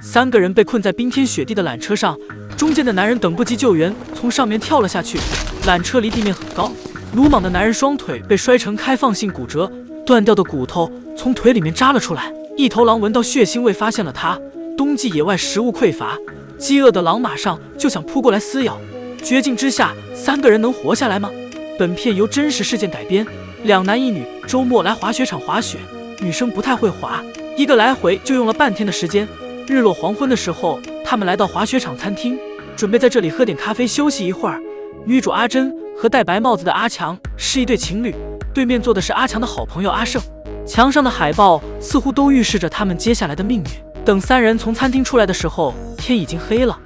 3个人被困在冰天雪地的缆车上，中间的男人等不及救援，从上面跳了下去。缆车离地面很高，鲁莽的男人双腿被摔成开放性骨折，断掉的骨头从腿里面扎了出来。一头狼闻到血腥味，发现了他。冬季野外食物匮乏，饥饿的狼马上就想扑过来撕咬。绝境之下，3个人能活下来吗？本片由真实事件改编，2男1女周末来滑雪场滑雪，女生不太会滑，一个来回就用了半天的时间。日落黄昏的时候，他们来到滑雪场餐厅，准备在这里喝点咖啡休息一会儿。女主阿珍和戴白帽子的阿强是一对情侣，对面坐的是阿强的好朋友阿胜。墙上的海报似乎都预示着他们接下来的命运。等3人从餐厅出来的时候，天已经黑了。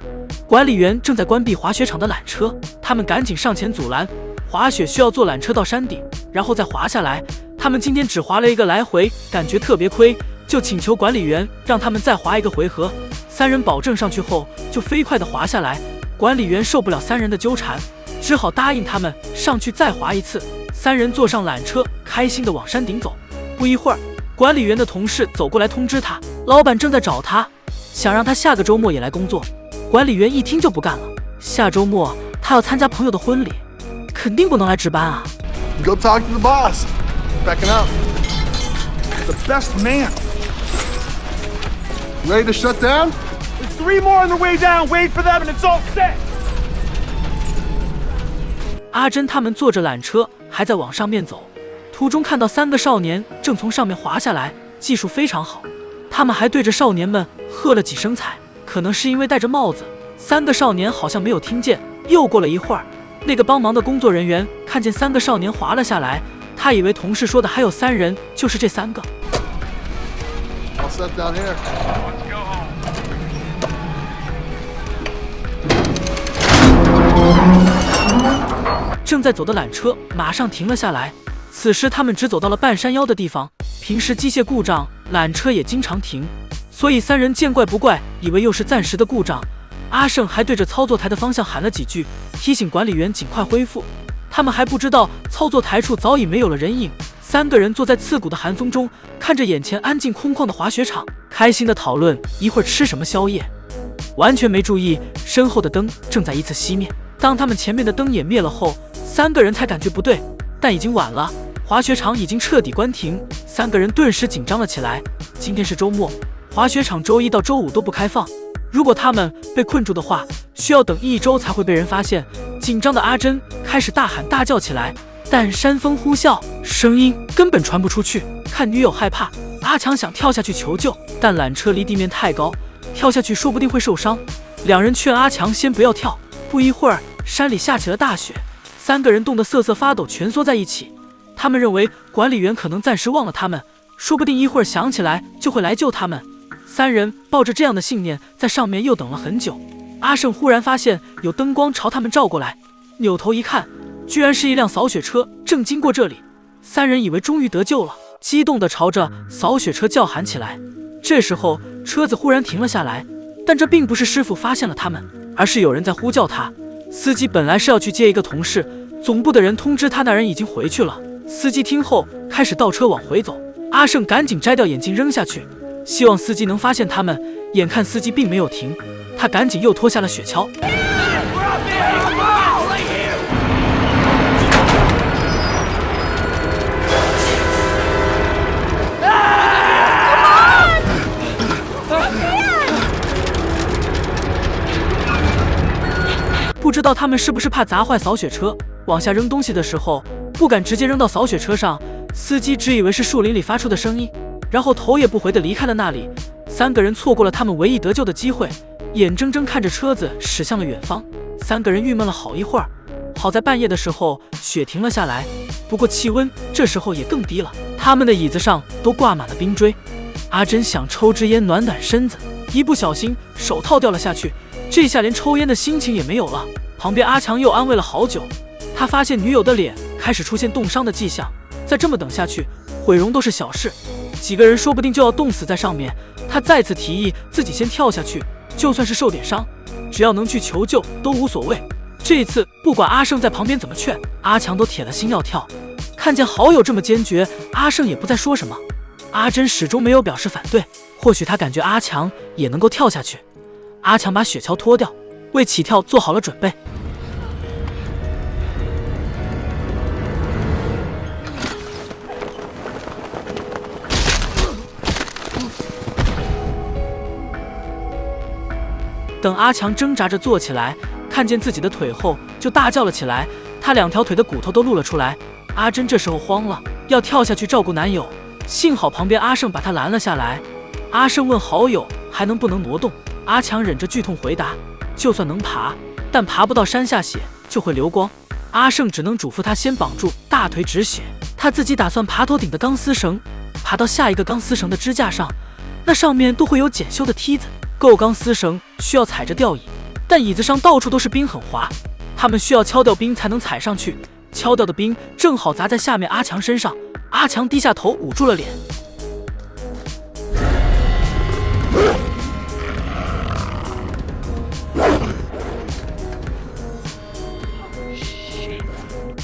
管理员正在关闭滑雪场的缆车，他们赶紧上前阻拦。滑雪需要坐缆车到山顶，然后再滑下来。他们今天只滑了一个来回，感觉特别亏，就请求管理员让他们再滑一个回合。3人保证上去后就飞快地滑下来。管理员受不了3人的纠缠，只好答应他们上去再滑一次。3人坐上缆车，开心地往山顶走。不一会儿，管理员的同事走过来通知他，老板正在找他，想让他下个周末也来工作。管理员一听就不干了，下周末他要参加朋友的婚礼，肯定不能来值班啊。 Go talk to the boss. Backing up. The best man. Ready to shut down? There's 3 more on the way down. Wait for them and it's all set. 阿珍他们坐着缆车还在往上面走，途中看到3个少年正从上面滑下来，技术非常好。他们还对着少年们喝了几声彩，可能是因为戴着帽子，3个少年好像没有听见。又过了一会儿，那个帮忙的工作人员看见3个少年滑了下来，他以为同事说的还有3人，就是这3个。I'll set down here. 正在走的缆车马上停了下来，此时他们只走到了半山腰的地方。平时机械故障，缆车也经常停，所以3人见怪不怪，以为又是暂时的故障。阿胜还对着操作台的方向喊了几句，提醒管理员尽快恢复。他们还不知道操作台处早已没有了人影。3个人坐在刺骨的寒风中，看着眼前安静空旷的滑雪场，开心的讨论一会儿吃什么宵夜，完全没注意身后的灯正在依次熄灭。当他们前面的灯也灭了后，3个人才感觉不对，但已经晚了，滑雪场已经彻底关停。3个人顿时紧张了起来。今天是周末，滑雪场周1到周5都不开放，如果他们被困住的话，需要等1周才会被人发现。紧张的阿珍开始大喊大叫起来，但山风呼啸，声音根本传不出去。看女友害怕，阿强想跳下去求救，但缆车离地面太高，跳下去说不定会受伤。2人劝阿强先不要跳。不一会儿，山里下起了大雪，3个人冻得瑟瑟发抖，蜷缩在一起。他们认为管理员可能暂时忘了他们，说不定一会儿想起来就会来救他们。3人抱着这样的信念，在上面又等了很久。阿胜忽然发现有灯光朝他们照过来，扭头一看，居然是一辆扫雪车正经过这里。3人以为终于得救了，激动地朝着扫雪车叫喊起来。这时候车子忽然停了下来，但这并不是师傅发现了他们，而是有人在呼叫他。司机本来是要去接一个同事，总部的人通知他那人已经回去了。司机听后开始倒车往回走，阿胜赶紧摘掉眼镜扔下去，希望司机能发现他们。眼看司机并没有停，他赶紧又脱下了雪橇。不知道他们是不是怕砸坏扫雪车，往下扔东西的时候不敢直接扔到扫雪车上，司机只以为是树林里发出的声音，然后头也不回地离开了那里。3个人错过了他们唯一得救的机会，眼睁睁看着车子驶向了远方。3个人郁闷了好一会儿，好在半夜的时候雪停了下来，不过气温这时候也更低了，他们的椅子上都挂满了冰锥。阿珍想抽支烟暖暖身子，一不小心手套掉了下去，这下连抽烟的心情也没有了。旁边阿强又安慰了好久，他发现女友的脸开始出现冻伤的迹象，再这么等下去，毁容都是小事，几个人说不定就要冻死在上面。他再次提议自己先跳下去，就算是受点伤，只要能去求救都无所谓。这一次不管阿胜在旁边怎么劝，阿强都铁了心要跳。看见好友这么坚决，阿胜也不再说什么。阿珍始终没有表示反对。或许他感觉阿强也能够跳下去。阿强把雪橇脱掉，为起跳做好了准备。等阿强挣扎着坐起来，看见自己的腿后，就大叫了起来。他2条腿的骨头都露了出来。阿珍这时候慌了，要跳下去照顾男友，幸好旁边阿胜把他拦了下来。阿胜问好友还能不能挪动，阿强忍着剧痛回答，就算能爬，但爬不到山下血就会流光。阿胜只能嘱咐他先绑住，大腿止血。他自己打算爬头顶的钢丝绳，爬到下一个钢丝绳的支架上，那上面都会有检修的梯子。够钢丝绳需要踩着吊椅，但椅子上到处都是冰，很滑。他们需要敲掉冰才能踩上去，敲掉的冰正好砸在下面阿强身上。阿强低下头捂住了脸。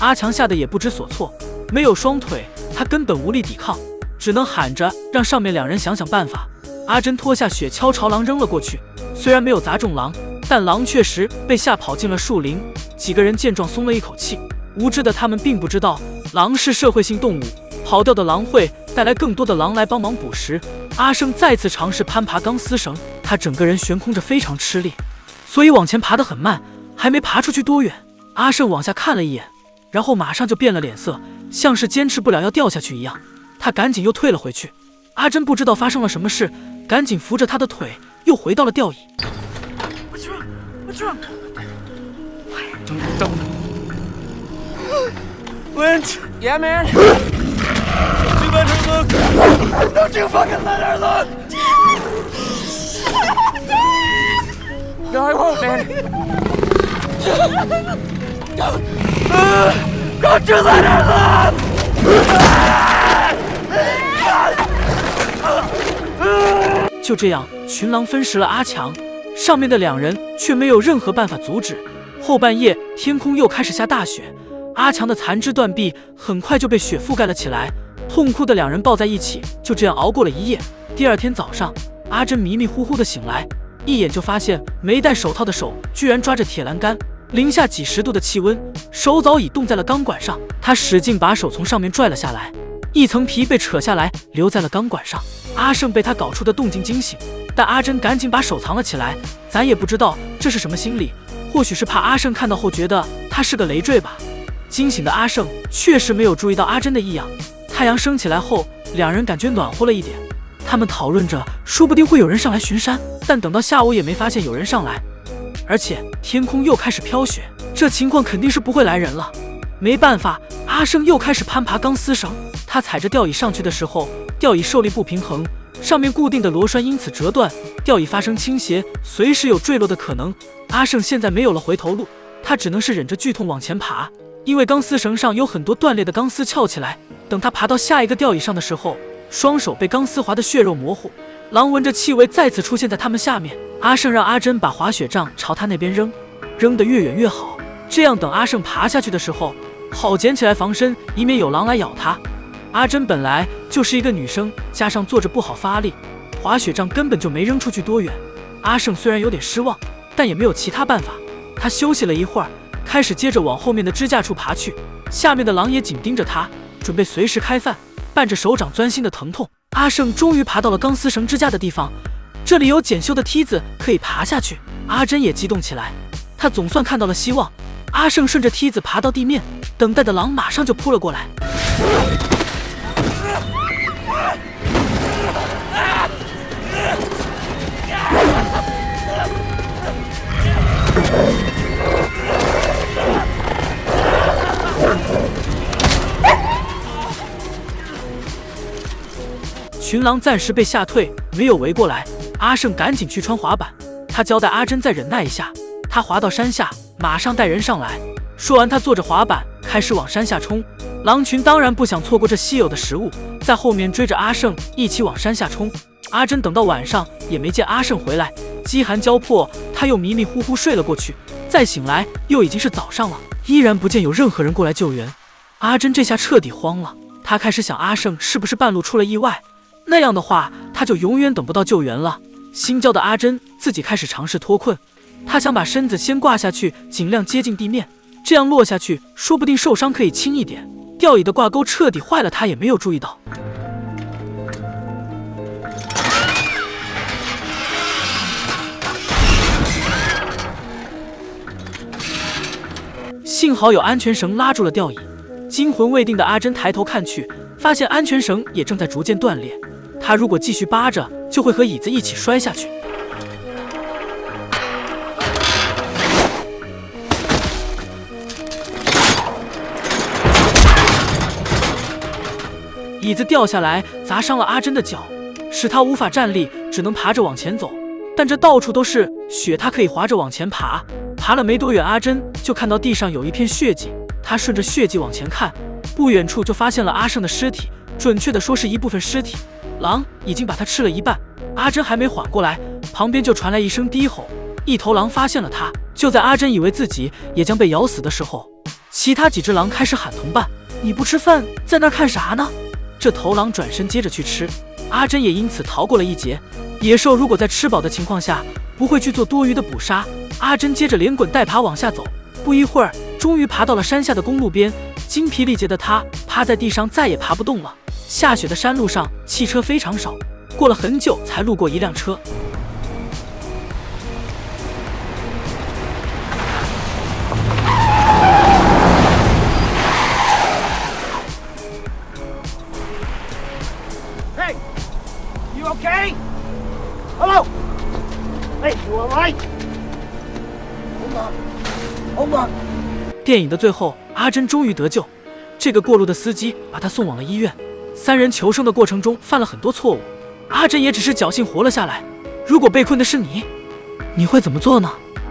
阿强吓得也不知所措，没有双腿，他根本无力抵抗，只能喊着让上面2人想想办法。阿珍脱下雪橇朝狼扔了过去，虽然没有砸中狼，但狼确实被吓跑进了树林。几个人见状松了一口气，无知的他们并不知道狼是社会性动物，跑掉的狼会带来更多的狼来帮忙捕食。阿胜再次尝试攀爬钢丝绳，他整个人悬空着非常吃力，所以往前爬得很慢，还没爬出去多远，阿胜往下看了一眼，然后马上就变了脸色，像是坚持不了要掉下去一样。他赶紧又退了回去。阿珍不知道发生了什么事，赶紧扶着他的腿又回到了吊椅。 What's wrong? What's wrong? Don't. Lynch! Yeah, man? Don't you let her look! Don't you fucking let her look! No, I won't, man. Don't you let her look! 就这样，群狼分食了阿强，上面的2人却没有任何办法阻止。后半夜，天空又开始下大雪，阿强的残肢断臂很快就被雪覆盖了起来。痛哭的2人抱在一起，就这样熬过了一夜。第二天早上，阿珍迷迷糊糊的醒来，一眼就发现没戴手套的手居然抓着铁栏杆，零下几10度的气温，手早已冻在了钢管上。他使劲把手从上面拽了下来，一层皮被扯下来，留在了钢管上。阿胜被他搞出的动静惊醒，但阿珍赶紧把手藏了起来。咱也不知道这是什么心理，或许是怕阿胜看到后觉得他是个累赘吧。惊醒的阿胜确实没有注意到阿珍的异样。太阳升起来后，2人感觉暖和了一点。他们讨论着，说不定会有人上来巡山，但等到下午也没发现有人上来，而且天空又开始飘雪，这情况肯定是不会来人了。没办法，阿胜又开始攀爬钢丝绳。他踩着吊椅上去的时候，吊椅受力不平衡，上面固定的螺栓因此折断，吊椅发生倾斜，随时有坠落的可能。阿胜现在没有了回头路，他只能是忍着剧痛往前爬，因为钢丝绳上有很多断裂的钢丝翘起来。等他爬到下一个吊椅上的时候，双手被钢丝划得血肉模糊，狼闻着气味再次出现在他们下面。阿胜让阿珍把滑雪杖朝他那边扔，扔得越远越好，这样等阿胜爬下去的时候，好捡起来防身，以免有狼来咬他。阿珍本来就是一个女生，加上坐着不好发力，滑雪杖根本就没扔出去多远。阿胜虽然有点失望，但也没有其他办法。他休息了一会儿，开始接着往后面的支架处爬去。下面的狼也紧盯着他，准备随时开饭。伴着手掌钻心的疼痛，阿胜终于爬到了钢丝绳支架的地方，这里有检修的梯子可以爬下去。阿珍也激动起来，他总算看到了希望。阿胜顺着梯子爬到地面，等待的狼马上就扑了过来。群狼暂时被吓退，没有围过来。阿胜赶紧去穿滑板，他交代阿珍再忍耐一下。他滑到山下，马上带人上来。说完，他坐着滑板开始往山下冲。狼群当然不想错过这稀有的食物，在后面追着阿胜一起往山下冲。阿珍等到晚上也没见阿胜回来，饥寒交迫，他又迷迷糊糊睡了过去。再醒来又已经是早上了，依然不见有任何人过来救援。阿珍这下彻底慌了，他开始想阿胜是不是半路出了意外。那样的话他就永远等不到救援了。心焦的阿珍自己开始尝试脱困，他想把身子先挂下去，尽量接近地面，这样落下去说不定受伤可以轻一点。吊椅的挂钩彻底坏了，他也没有注意到。幸好有安全绳拉住了吊椅。惊魂未定的阿珍抬头看去，发现安全绳也正在逐渐断裂。他如果继续扒着，就会和椅子一起摔下去。椅子掉下来，砸伤了阿珍的脚，使她无法站立，只能爬着往前走。但这到处都是血，她可以滑着往前爬。爬了没多远，阿珍就看到地上有一片血迹。她顺着血迹往前看，不远处就发现了阿胜的尸体，准确的说是一部分尸体。狼已经把他吃了一半。阿珍还没缓过来，旁边就传来一声低吼。一头狼发现了他。就在阿珍以为自己也将被咬死的时候，其他几只狼开始喊同伴：“你不吃饭，在那儿看啥呢？”这头狼转身接着去吃，阿珍也因此逃过了一劫。野兽如果在吃饱的情况下，不会去做多余的捕杀。阿珍接着连滚带爬往下走，不一会儿，终于爬到了山下的公路边。精疲力竭的他趴在地上，再也爬不动了。下雪的山路上，汽车非常少，过了很久才路过一辆车。Hey, you okay? Hello? Hey, you all right? Hold on. 电影的最后，阿珍终于得救。这个过路的司机把他送往了医院。三人求生的过程中犯了很多错误，阿珍也只是侥幸活了下来。如果被困的是你，你会怎么做呢？